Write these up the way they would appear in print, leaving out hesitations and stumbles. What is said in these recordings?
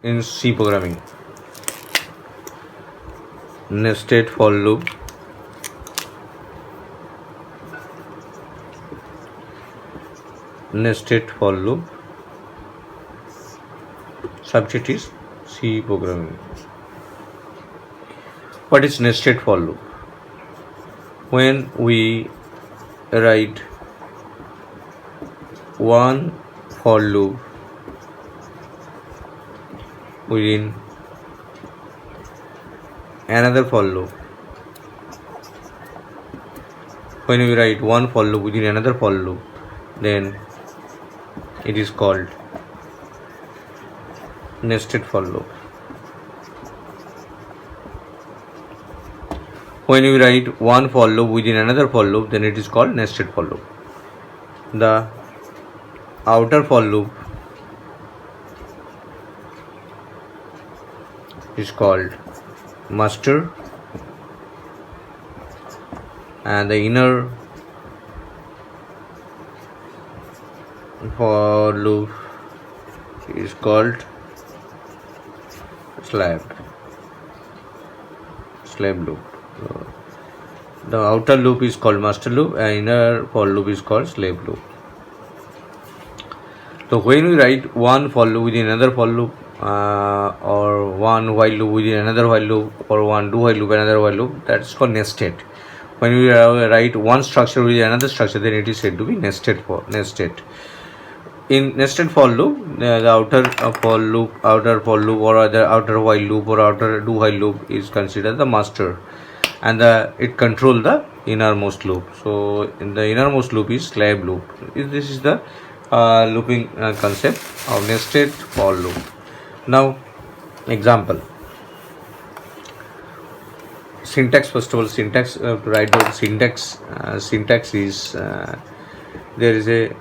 In C programming, nested for loop, subject is C programming. What is nested for loop? When we write one for loop within another for loop, then it is called nested for loop. When we write one for loop within another for loop, then it is called nested for loop. The outer for loop is called master, and the inner for loop is called slab loop. The outer loop is called master loop and inner for loop is called slave loop. So when we write one for loop within another for loop, or one while loop within another while loop, or one do while loop another while loop, that's called nested. When we write one structure within another structure, then it is said to be nested. In nested for loop, the outer for loop, or other outer while loop or outer do while loop is considered the master, and it controls the innermost loop. So in the innermost loop is slave loop. This is the looping concept of nested for loop. Now, example. Syntax. First of all, syntax. To write out syntax. Syntax is there is a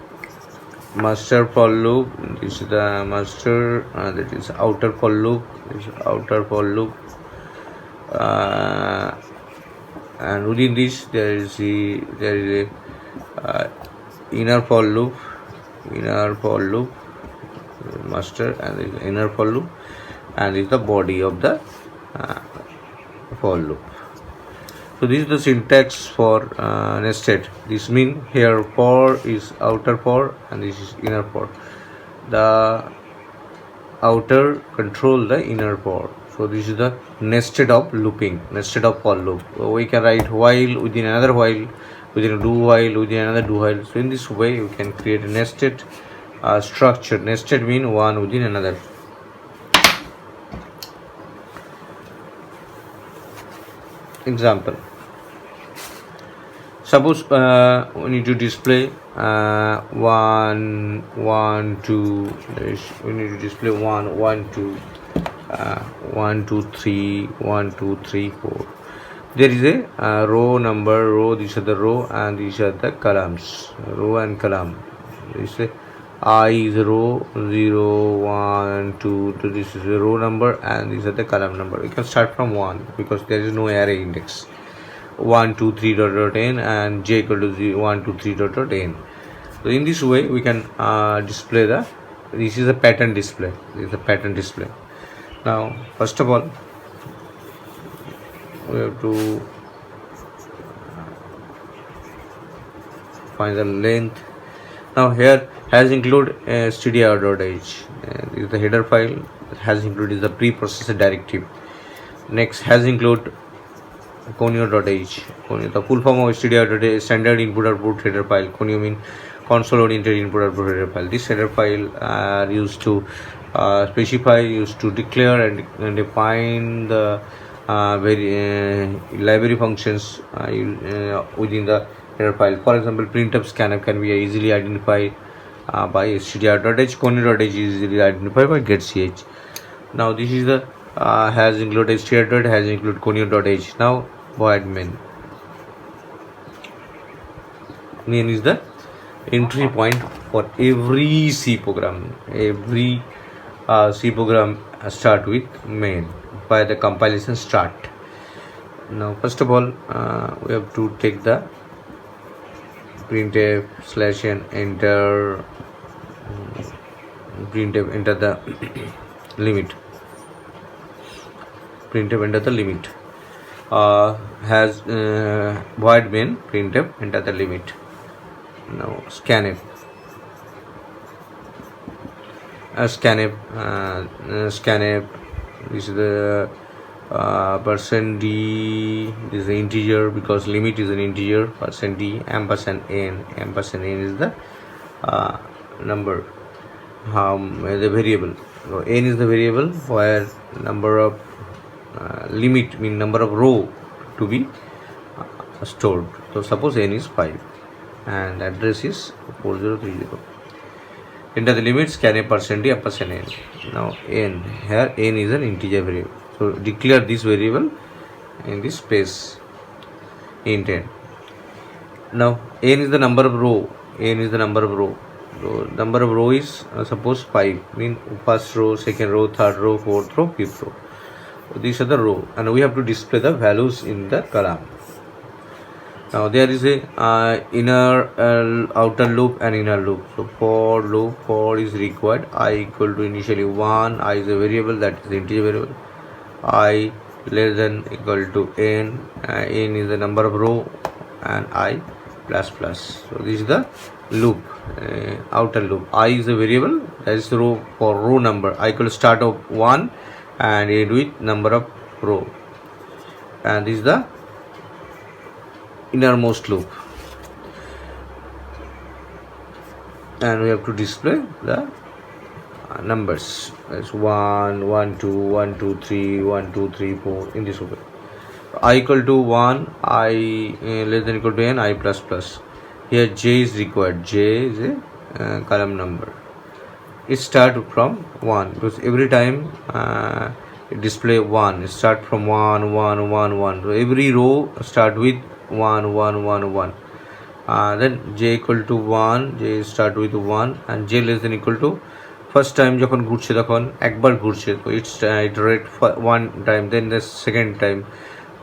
master for loop. This is the master. That is outer for loop. This is outer for loop. And within this there is a inner for loop, master, and the inner for loop, and is the body of the for loop. So this is the syntax for nested. This means here for is outer for and this is inner for. The outer control the inner for. So this is the nested of looping, nested of for loop. So we can write while within another while, within a do while, within another do while. So in this way we can create a nested structure. Nested means one within another. Example. Suppose we need to display 1, 2. We need to display 1, 2, 1, 2, 3, 1, 2, 3, 4. There is a row number, row. These are the row and these are the columns. Row and column. This is I is row 0, 1, 2. So this is the row number and these are the column number. We can start from 1 because there is no array index. 1, 2, 3 dot n and j equal to 0, 1, 2, 3 dot n. So in this way we can display the. This is a pattern display. Now first of all we have to find the length. Now here has include stdio.h. This is the header file. It has included the preprocessor directive. Next has include conio.h. The full form of stdio.h, standard input output header file. Conio means console oriented input output header file. This header file are used to specify, used to declare and define the library functions within the header file. For example, printf scanf can be easily identified by stdio.h. conio.h is easily identified by getch. Now this is the has included stdio.h, has included conio.h. Now void main is the entry point for every C program. Every C program start with main by the compilation start. Now first of all we have to take the printf /n enter the limit. printf enter the limit. Has void main printf enter the limit. Now scanf. Scanf. This is the percent d. This is the integer because limit is an integer. Percent d ampersand n. Ampersand n is the number. The variable. So n is the variable where number of limit mean number of row to be stored. So suppose n is 5 and address is 4030. Enter the limit scanf percent d ampersand n. Now n, here n is an integer variable, so declare this variable in this space int n. Now n is the number of row. N is the number of row. So number of row is suppose 5, mean first row, second row, third row, fourth row, fifth row. So these are the row, and we have to display the values in the column. Now there is a inner outer loop and inner loop. So for loop, for is required I equal to initially 1. I is a variable, that is the integer variable. I less than equal to n. N is the number of row and I plus plus. So this is the loop, outer loop. I is a variable, that is the row. For row number, I equal to start of 1 and end with number of row, and this is the innermost loop, and we have to display the numbers as 1 1 2 1 2 3 1 2 3 4 in this way. I equal to 1, I less than equal to n, I plus plus. Here j is required. J is a column number. It start from 1 because every time it display 1. It start from 1 1 1 1. So every row start with 1 1 1 1. Then j equal to 1. J start with 1 and j less than equal to first time যখন ঘুরছে তখন একবার ঘুরছে, তো it's iterate one time, then the second time,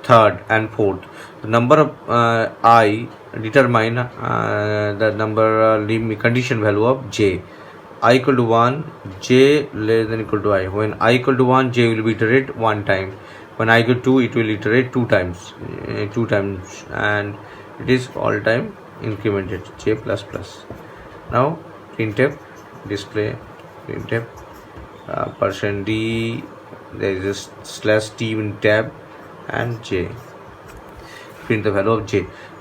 third and fourth. The number of I determine the number condition value of j. I equal to 1, j less than equal to I. When I equal to 1, j will be iterate one time. When I equal to 2, it will iterate two times, and it is all time incremented, j plus plus. Now printf display printf percent d, there is a slash t in tab and j, print the value of j.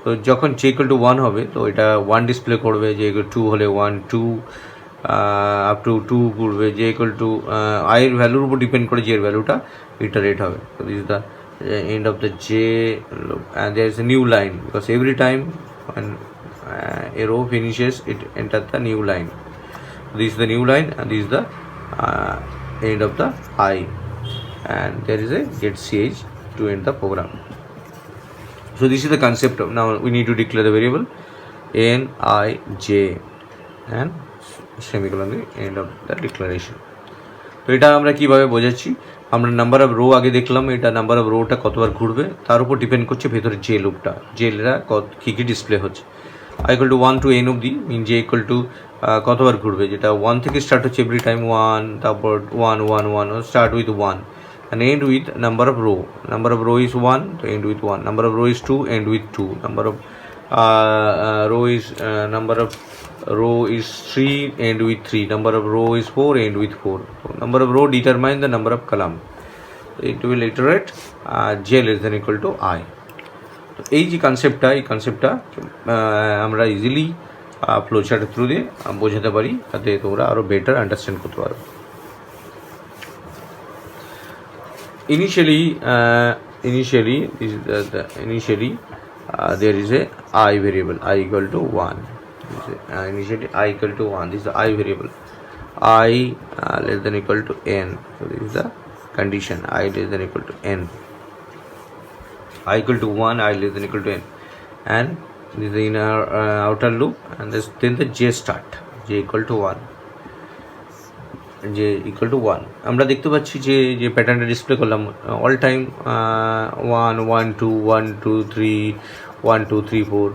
তো যখন j equal to 1 হবে তো এটা 1 display করবে, j equal to 2 হলে 1 2 up to 2 করবে, j equal to i এর ভ্যালুর উপর ডিপেন্ড করে j এর ভ্যালুটা ইটারেট হবে. So this is the end of the j loop, and there is a new line because every time when a row finishes it enters the new line. This is the new line and this is the end of the I, and there is a get ch to end the program. So this is the concept of, now we need to declare the variable n I j and semicolon the end of the declaration. তো এটা আমরা কিভাবে বোঝাচ্ছি, আমরা number of rho আগে দেখলাম, এটা number of rota কতবার ঘুরবে তার উপর ডিপেন্ড করছে ভেতরে জে লুপটা, জেলরা কী কী ডিসপ্লে হচ্ছে. I equal to 1 to n অবধি মিন j equal to কতবার ঘুরবে, যেটা 1 থেকে স্টার্ট হচ্ছে এভরি টাইম 1, তারপর 1 1 1 start with 1 and end with number of row. Number of row is 1, so end with 1. Number of row is 2, end with 2. Number of row is 3, end with 3. Number of row is 4, end with 4. So number of row determine the number of column. So it will iterate j less than equal to I. তো এই যে কনসেপ্টটা আমরা easily ফ্লোচার্টের through দিয়ে বোঝাতে পারি, তাতে তোমরা আরও বেটার আন্ডারস্ট্যান্ড করতে পারো. Initially there is a I variable, I equal to 1. Initially I equal to 1. This is the I variable. I less than equal to n. So this is the condition. I less than equal to n. I equal to 1. I less than equal to n. And this is the inner outer loop. And then the j start. J equal to 1. j equal to 1. আমরা দেখতে পাচ্ছি যে প্যাটার্নটা display করলাম all time 1 1 2 1 2 3 1 2 3 4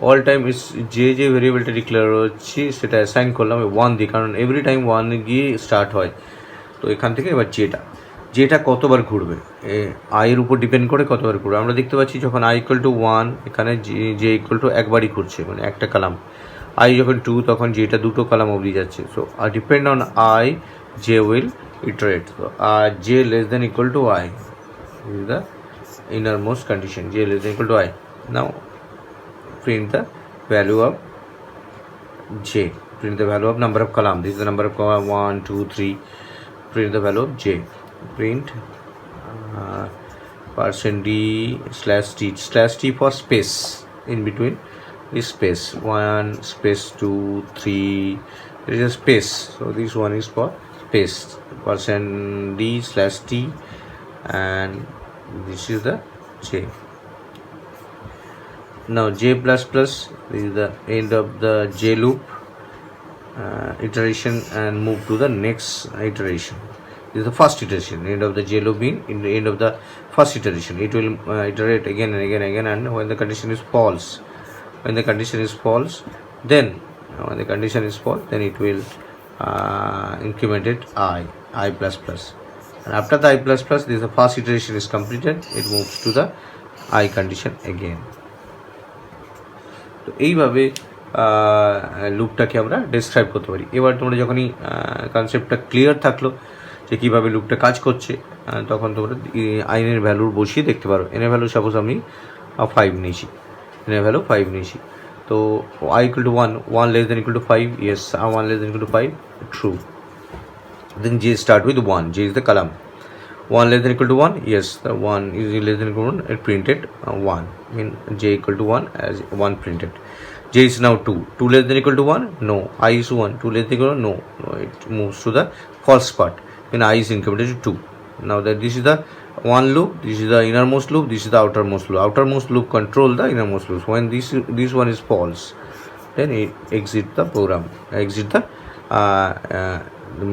all time is যে ভেরিয়েবলটা declare হচ্ছে সেটা assign করলাম 1 দিয়ে, কারণ এভরি টাইম 1 গিয়ে স্টার্ট হয়, তো এখান থেকে এবার জেটা যেটা কতবার ঘুরবে আয়ের উপর ডিপেন্ড করে কতবার ঘুরবে। আমরা দেখতে পাচ্ছি যখন i ইকুয়াল টু 1 এখানে জে ইকুয়াল টু একবারই ঘুরছে, মানে একটা কলাম। i যখন 2 তখন যেটা দুটো কলাম অবধি যাচ্ছে। So depend on i j will iterate. তো j less than equal to i is the innermost condition. J less than equal to I. Now print the value of J. Print the value of number of column. This is the number of column 1, 2, 3. Print the value of J. Print % D /T. /T for space in between this space. 1 space 2 3. There is a space. So this one is for space. % D /T and this is the J. Now J plus plus, this is the end of the J loop iteration and move to the next iteration. This is the first iteration. End of the J loop mean in the end of the first iteration. It will iterate again and again and again, and when the condition is false, when the condition is false, then when the condition is false, then it will increment it I plus plus. And after the I plus plus, this is the first iteration is completed, it moves to the I condition again. তো এইভাবে লুপটাকে আমরা describe করতে পারি। এবার তোমরা যখনই কনসেপ্টটা clear থাকলো যে কীভাবে লুপটা কাজ করছে, তখন তোমরা আইনের ভ্যালু বসিয়ে দেখতে পারো। এনের ভ্যালু সাপোজ আমি 5 নিয়েছি, এনের ভ্যালু 5 নিয়েছি। তো I equal to 1, 1 less than equal to 5, yes, 1 less than equal to 5, true. Then J start with 1, J is the column. 1 less than equal to 1, yes, the 1 is less than equal to 1, it printed 1, mean J equal to 1 as 1 printed. J is now 2, 2 less than equal to 1, no, I is 1, 2 less than equal to 1, no, it moves to the false part, then I is incremented to 2. Now that this is the one loop, this is the innermost loop, this is the outermost loop. Outermost loop control the innermost loop. When this one is false, then it exit the program, exit the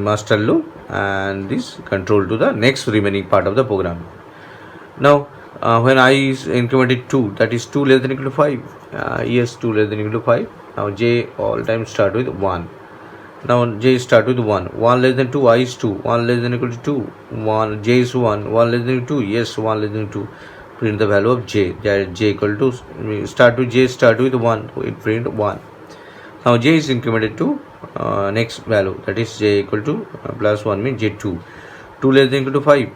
master loop, and this control to the next remaining part of the program. Now when I is incremented 2, that is 2 less than equal to 5, yes, 2 less than equal to 5. Now J all time start with 1. Now J start with 1, 1 less than 2, I is 2, 1 less than equal to 2, 1, J is 1, 1 less than 2, yes, 1 less than 2. Print the value of J, J equal to, start with J start with 1, so it print 1. Now J is incremented to next value, that is J equal to plus 1 means J2, 2 less than equal to 5,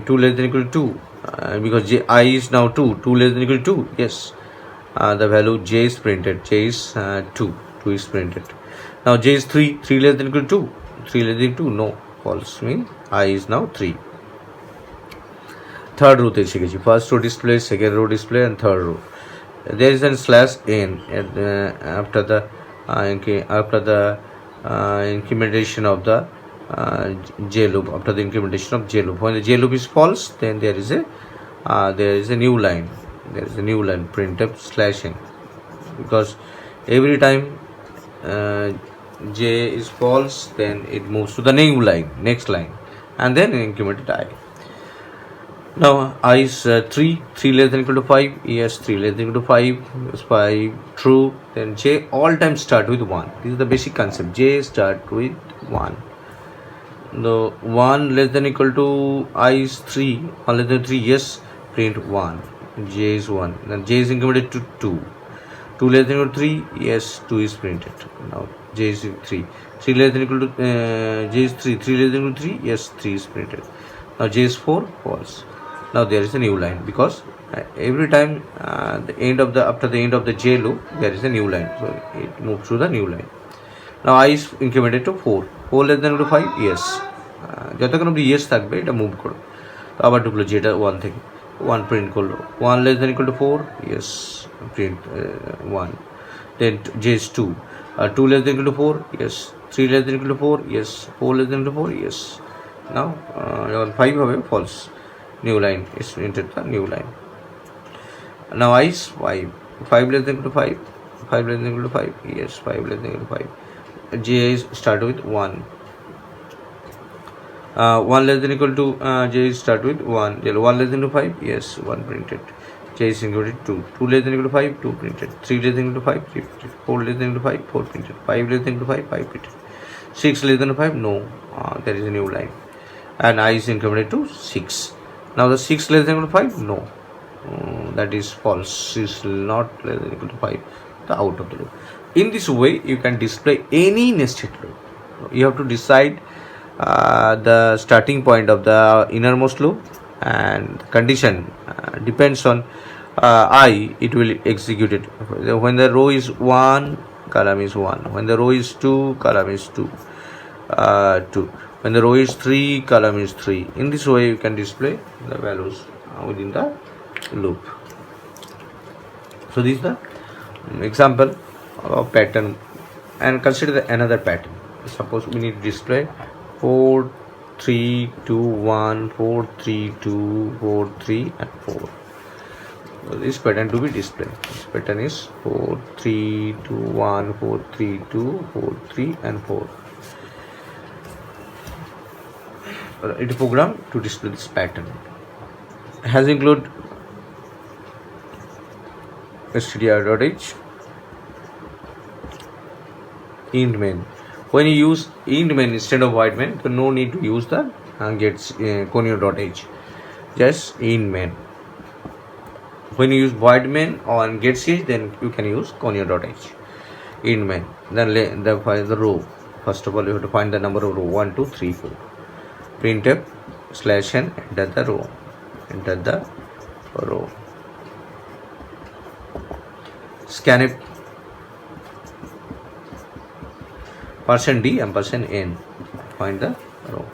2 less than equal to 2, because J I is now 2, 2 less than equal to 2, yes, the value J is printed, J is 2 is printed. Now J is 3, 3 less than equal to 2, 3 less than 2, no, false, means I is now 3. Third row te শিখেছি, first row display, second row display, and third row. There is a /n after the incrementation of the J loop. After the incrementation of J loop, when the J loop is false, then there is a new line. There is a new line, printf /n, because every time J is false, then it moves to the new line, next line, and then incremented I. Now I is 3 less than equal to 5, yes, 3 less than equal to 5, yes, 5, true. Then J all time start with 1. This is the basic concept, J start with 1. The 1 less than equal to I is 3, 1 less than 3, yes, print 1, J is 1. Then J is incremented to 2, 2 less than equal to 3, yes, 2 is printed. Now J is 3, 3 less than equal to J is 3, 3 less than equal to 3, yes, 3 is printed. Now J is 4, false. Now there is a new line, because every time after the end of the J loop, there is a new line, so it moves to the new line. Now I is incremented to 4, 4 less than equal to 5, yes, যতক্ষণ অবধি yes থাকবে এটা move করো। তো আবার ঢুকলো যেটা 1 থেকে 1 প্রিন্ট করলো, 1 less than equal to 4, yes, print 1. Then J is 2, 2 less than equal to 4, yes, 3 less than equal to 4, yes, 4 less than equal to 4, yes. Now 5 হবে false, new line is entered the new line. Now I is 5, 5 less than equal to 5, 5 less than equal to 5, yes, 5 less than equal to 5. J is start with 1, 1 less than equal to J is start with 1, 1 less than equal to 5, yes, 1 printed. J is included 2, 2 less than equal to 5, 2 printed, 3 less than equal to 5, 3 printed, 4 less than equal to 5, 4 printed, 5 less than equal to 5, 5 printed, 6 less than 5, no, there is a new line. and I is incremented to 6. Now the 6 less than equal to 5? No. That is false. Is not less than equal to 5. The out of the loop. In this way, you can display any nested loop. You have to decide the starting point of the innermost loop, and condition depends on I. It will execute it. When the row is 1, column is 1. When the row is 2, column is 2. 2. When the row is 3, column is 3. In this way, you can display the values within the loop. So this is the example of pattern, and consider another pattern. Suppose we need to display 4 3 2 1 4 3 2 4 3 and 4. So this pattern to be displayed. This pattern is 4 3 2 1 4 3 2 4 3 and 4. It is program to display this pattern. Has include str.h int main. When you use int main instead of void main, so no need to use the gets conio.h, just int main. When you use void main or gets h, then you can use conio.h, int main. Then find the row. First of all, you have to find the number of row 1 2 3 4. Printf /n, enter the row. Enter the row. Scanf %d %n, find the row.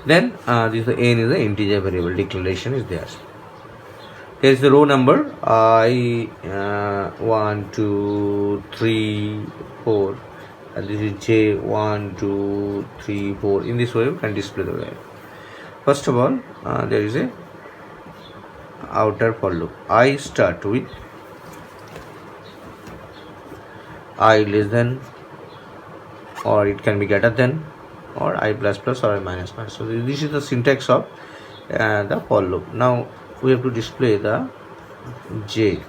Then this n is the integer variable, declaration is there. There is the row number I 1 2 3 4, and this is j 1 2 3 4. In this way, you can display the value. First of all, there is a outer for loop. I start with I less than, or it can be greater than, or I plus plus, or I minus minus. So this is the syntax of the for loop. Now we have to display the j.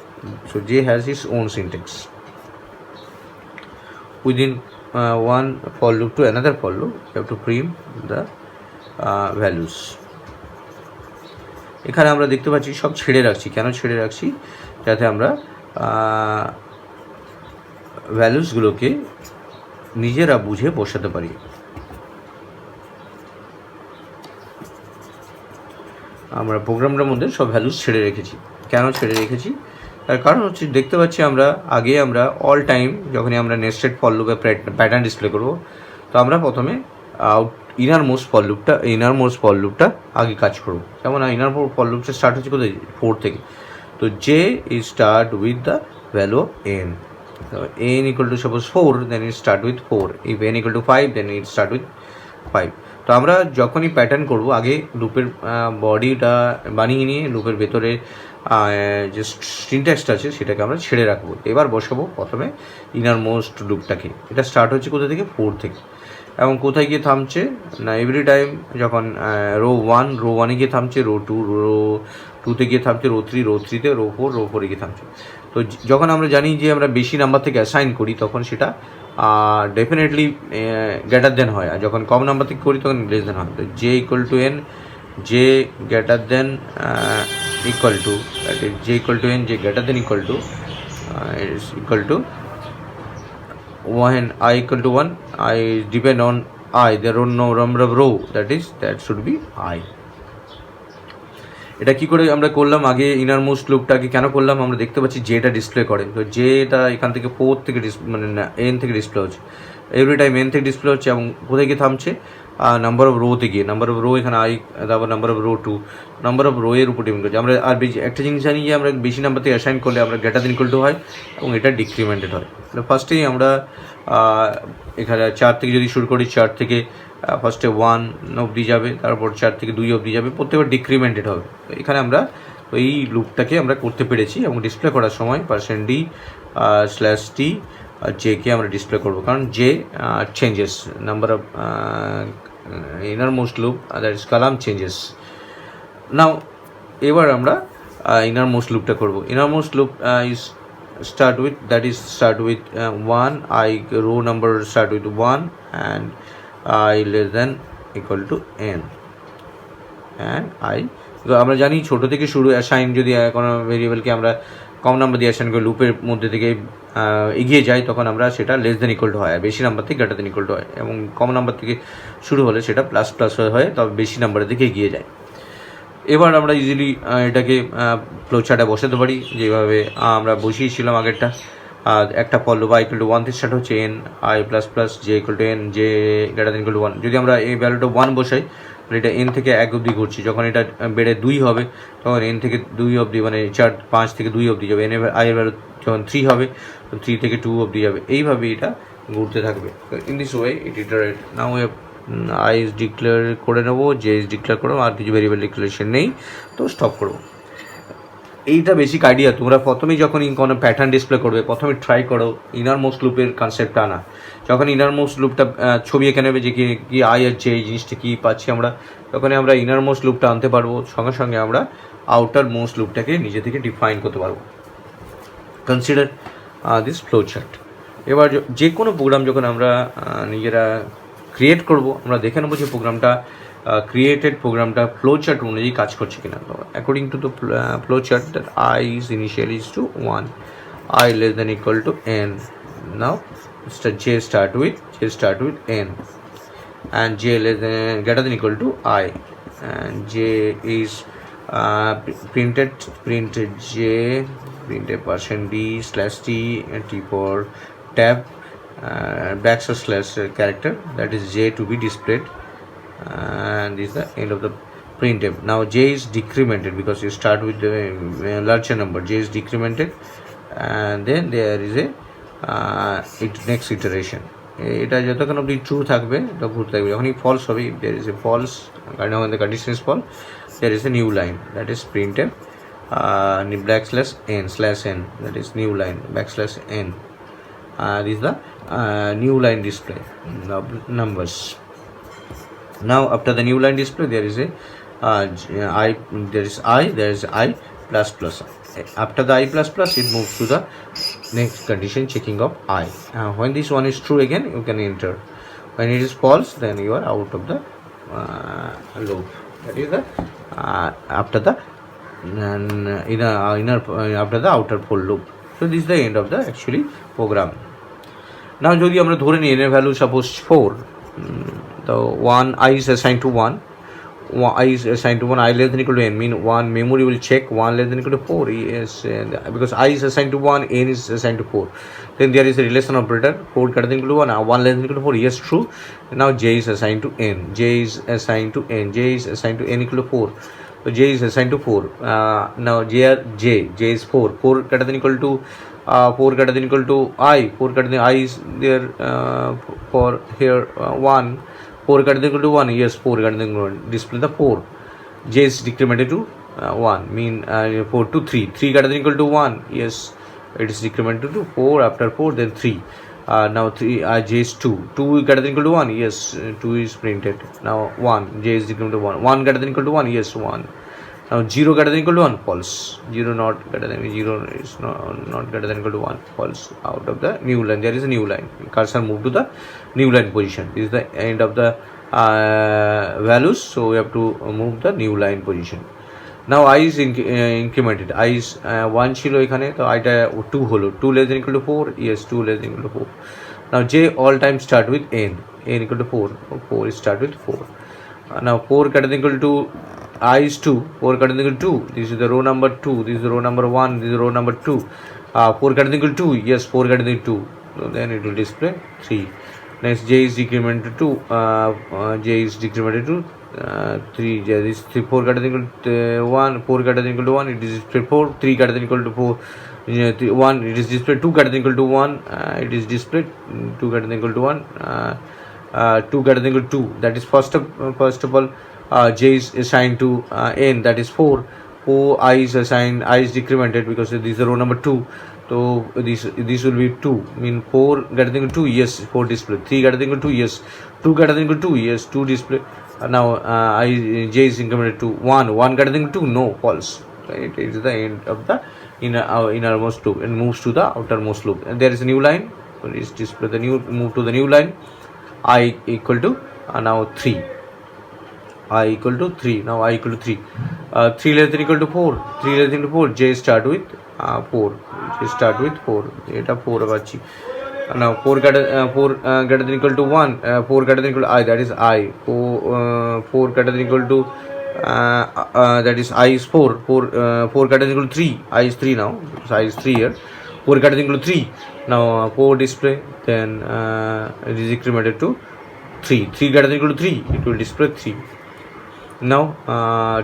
So j has its own syntax. Within one for loop to another for loop, you have to print the values. এখানে আমরা দেখতে পাচ্ছি সব ছেড়ে রাখছি। কেন ছেড়ে রাখছি? যাতে আমরা ভ্যালুসগুলোকে নিজেরা বুঝে বসাতে পারি। আমরা প্রোগ্রামটার মধ্যে সব ভ্যালুস ছেড়ে রেখেছি। কেন ছেড়ে রেখেছি? তার কারণ হচ্ছে দেখতে পাচ্ছি আমরা অল টাইম যখনই আমরা নেস্টেড ফর লুপে প্যাটার্ন ডিসপ্লে করব, তো আমরা প্রথমে ইনারমোস্ট ফর লুপটা আগে কাজ করব। যেমন ইনার ফর লুপটা স্টার্ট হচ্ছে কোথায়? 4 থেকে। তো J is start with the value of N. n equal to suppose 4, then it start with 4. If n equal to 5, then it start with 5. তো আমরা যখনই প্যাটার্ন করব, আগে লুপের বডিটা বানিয়ে নিয়ে লুপের ভেতরে যে সিনট্যাক্সটা আছে সেটাকে আমরা ছেড়ে রাখবো। এবার বসাবো প্রথমে ইনারমোস্ট লুপটাকে। এটা স্টার্ট হচ্ছে কোথা থেকে? 4 থেকে। এবং কোথায় গিয়ে থামছে না, এভরি টাইম যখন রো 1 গিয়ে থামছে, রো 2 গিয়ে থামছে, রো 3 রো 4 গিয়ে থামছে। তো যখন আমরা জানি যে আমরা বেশি নাম্বার থেকে অ্যাসাইন করি তখন সেটা ডেফিনেটলি গ্রেটার দেন হয়, আর যখন কম নাম্বার থেকে করি তখন লেস দেন হয়। তো J equal to N, J greater than equal to, J equal to N, J greater than equal to when I equal to 1, I depend on I, the number of row, that should be I. এটা কি করে আমরা করলাম? আগে innermost লুপটাকে কেন করলাম? আমরা দেখতে পাচ্ছি জেটা ডিসপ্লে করে। তো জেটা এখান থেকে 4 থেকে মানে এন থেকে ডিসপ্লে হচ্ছে, এভরি টাইম এন থেকে ডিসপ্লে হচ্ছে। এবং কোথায় গিয়ে থামছে? নাম্বার অফ রোতে গিয়ে। নাম্বার অফ রো এখানে আই, তারপর number of rho 2, number of rho এর উপর ডিপেন্ড করছে। আমরা আর একটা জিনিস জানি যে আমরা বেশি নাম্বার থেকে অ্যাসাইন করলে আমরা গ্রেটার দেন ইকুয়াল টু হয় এবং এটা ডিক্রিমেন্টেড হয়। ফার্স্টেই আমরা এখানে 4 থেকে যদি শুরু করি, 4 থেকে ফার্স্টে 1 অবধি যাবে, তারপর 4 থেকে 2 অবধি যাবে, প্রত্যেকবার ডিক্রিমেন্টেড হবে। তো এখানে আমরা এই লুপটাকে আমরা করতে পেরেছি এবং ডিসপ্লে করার সময় %d/t জেকে আমরা ডিসপ্লে করব, কারণ J changes, number of innermost loop, that is column changes. Now এবার আমরা ইনারমোস্ট লুপটা করব। Innermost loop is start with, that is start with 1, I row number start with 1 and I less than equal to n and I, আমরা জানি ছোটো থেকে শুরু assign যদি কোনো ভেরিয়েবলকে আমরা কম নাম্বার দিয়ে অ্যাসাইন করে লুপের মধ্যে থেকে এগিয়ে যাই তখন আমরা সেটা লেস দেন ইকুয়াল টু হয়, আর বেশি নাম্বার থেকে গ্রেটার দেন ইকুয়াল টু হয়, এবং কম নাম্বার থেকে শুরু হলে সেটা প্লাস প্লাস হয়, তবে বেশি নাম্বারের দিকে এগিয়ে যায়। এবার আমরা ইজিলি এটাকে ফ্লো চার্টে বসাতে পারি, যেভাবে আমরা বসিয়েছিলাম আগেরটা। একটা ফল লুপ আই ইকুয়াল টু 1 থেকে স্টার্ট হচ্ছে n i plus plus J equal to n, J greater than equal to 1। যদি আমরা এই ভ্যালুটা 1 বসাই তাহলে এটা n থেকে 1 অবধি ঘুরছি, যখন এটা বেড়ে 2 হবে তখন n থেকে 2 অবধি, মানে 5 থেকে 2 অবধি যাবে। n এর i এর ভ্যালু যখন 3 হবে তো 3 থেকে 2 অবধি যাবে, এইভাবে এটা ঘুরতে থাকবে। In this way it iterate. Now I is declare করে নেবো, জে ইজ ডিক্লেয়ার করবো, আর কিছু ভেরিয়েবল ডিক্লারেশন নেই, তো স্টপ করবো। এইটা বেসিক আইডিয়া। তোমরা প্রথমেই যখন কোনো প্যাটার্ন ডিসপ্লে করবে প্রথমে ট্রাই করো ইনার মোস্ট লুপের কনসেপ্টটা আনা। যখন ইনার মোস্ট লুপটা ছবি এঁকে নেবে যে কি আই আর জে এই জিনিসটা কী পাচ্ছি আমরা, তখনই আমরা ইনার মোস্ট লুপটা আনতে পারবো, সঙ্গে সঙ্গে আমরা আউটার মোস্ট লুপটাকে নিজে থেকে ডিফাইন করতে পারবো। Consider this flow chart. এবার যে কোনো প্রোগ্রাম যখন আমরা নিজেরা ক্রিয়েট করব, আমরা দেখে নেবো যে প্রোগ্রামটা ক্রিয়েটেড প্রোগ্রামটা ফ্লো চার্ট অনুযায়ী কাজ করছে কিনা। তো according to the flow chart that I is initially is to 1, I less than equal to n. Now j start with n and j less than greater than equal to I, and j is printed j printed %d slash t and t for tab backslash character, that is j to be displayed, and this is the end of the printf. Now j is decremented because you start with the larger number, j is decremented, and then there is a next iteration. এটা যতক্ষণ অবধি true থাকবে তো ঘুরতে থাকবে, যখনই false হবে, there is a false, when the condition is false there is a new line, that is printf /n/n, that is new line \n. This is the new line display numbers. Now after the new line display there is a there is I plus plus. After the I plus plus it moves to the next condition checking of I. When this one is true again you can enter, when it is false then you are out of the loop. That is the after the after the outer for loop. So this is the end of the actually program. Now যদি আমরা ধরে নিই n এর value suppose 4, তো 1 I is assigned to 1, I is assigned to 1, I less than equal to n, mean 1 memory will check 1 less than equal to 4, yes, because I is assigned to 1, n is assigned to 4, then there is a relation operator 4 greater than equal to 1, 1 less than equal to 4, yes, true. Now j is assigned to n, j is assigned to n, j is assigned to n equal to 4, so j is assigned to 4. Now j is 4 greater than equal to 4 greater than equal to I, 4 greater than I is there for here 1, 4 greater than equal to 1, yes, 4 greater than equal to 1, display the 4, j is decremented to 1, mean 4 to 3, 3 greater than equal to 1, yes, it is decremented to 4, after 4 then 3. Now 3 j is 2 greater than equal to 1, yes, 2 is printed. Now 1, j is decremented to 1, 1 greater than equal to 1, yes, 1. Now 0 greater than equal to 1, false, 0 not greater than 0 is not greater than equal to 1, false, out of the new line. There is a new line, cursor move to the new line position. This is the end of the values, so we have to move the new line position. Now I is incremented, I is 1 ছিল এখানে, তো এটা 2 হলো, 2 less than equal to 4, yes, 2 less than equal to 4. Now j all time start with n equal to 4, 4 is start with 4. Now 4 greater than equal to I is 2, 4 greater than equal to 2, this is the row number 2, this is the row number 1, this is the row number 2, 4 greater than equal to 2, yes, 4 greater than 2, so then it will display 3. Next j is decremented to 3, j is 3, 4 greater than equal to 1, 4 greater than equal to 1, it is displayed 4, 3 greater than equal to 4, 1, it is displayed 2 greater than equal to 1, it is displayed 2 greater than equal to 1, 2 greater than equal to 2, that is first of all j is assigned to n, that is 4 I is assigned, I is decremented because this is the row number 2, so this will be 2, mean 4 greater than equal to 2, yes, 4 display, 3 greater than equal to 2, yes, 2 greater than equal to 2, yes, 2 display. Now j is incremented to 1 greater than equal to 2, no, false. It is the end of the innermost loop and moves to the outermost loop, and there is a new line. So let's display the new, move to the new line. I equal to now 3. I equal to 3. Now I equal to 3. 3 less than equal to 4. 3 less than equal to 4. J start with 4. J start with 4. এটা 4 পাচ্ছি। Now 4 greater than equal to 1. 4 greater than equal to I. That is I. 4 greater than equal to that is I is 4. 4 greater than equal to 3. I is 3 now. So I is 3 here. 4 greater than equal to 3. Now 4 display. Then it is incremented to 3. 3 greater than equal to 3. It will display 3. Now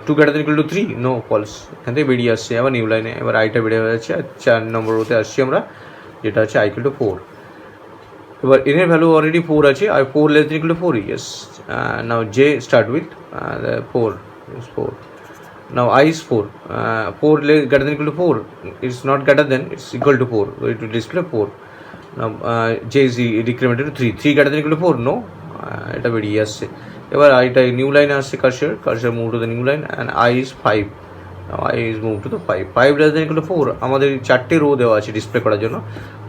2 greater than equal to 3, no false. এখান থেকে বেরিয়ে আসছে আবার new লাইনে, এবার আইটা বেরিয়ে হয়ে যাচ্ছে। 4 নম্বর রোতে আসছি আমরা, যেটা হচ্ছে i equal to 4। এবার n এর ভ্যালু অলরেডি 4 আছে, আর 4 less than equal to 4, yes. Now j start with 4 is 4. Now I is 4. 4 greater than equal to 4. It's not greater than, it's equal to 4. So it will display 4. Now j is decremented to 3. 3 greater than equal to 4, no. এটা বেরিয়ে আসছে। এবার আইটা new লাইনে আসছে, cursor move to the new line, and I is 5। I is move to the 5। 5 less than equal to 4। আমাদের 4টে rho দেওয়া আছে ডিসপ্লে করার জন্য।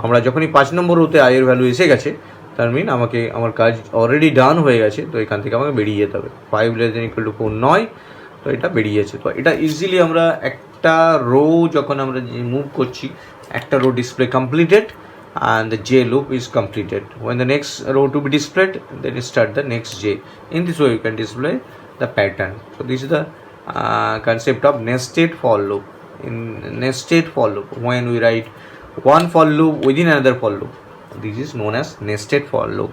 আমরা যখনই 5 নম্বর রোতে আই এর ভ্যালু এসে গেছে, তার মিন আমার কাজ অলরেডি ডান হয়ে গেছে। তো এখান থেকে আমাকে বেরিয়ে যেতে হবে। 5 লেস দেন ইকুয়াল টু 4 নয়, তো এটা বেরিয়েছে। তো এটা ইজিলি আমরা একটা রো যখন আমরা মুভ করছি, একটা row display completed and the j loop is completed. When the next row to be displayed, then you start the next j. In this way you can display the pattern. So this is the concept of nested for loop. In nested for loop, when we write one for loop within another for loop, this is known as nested for loop.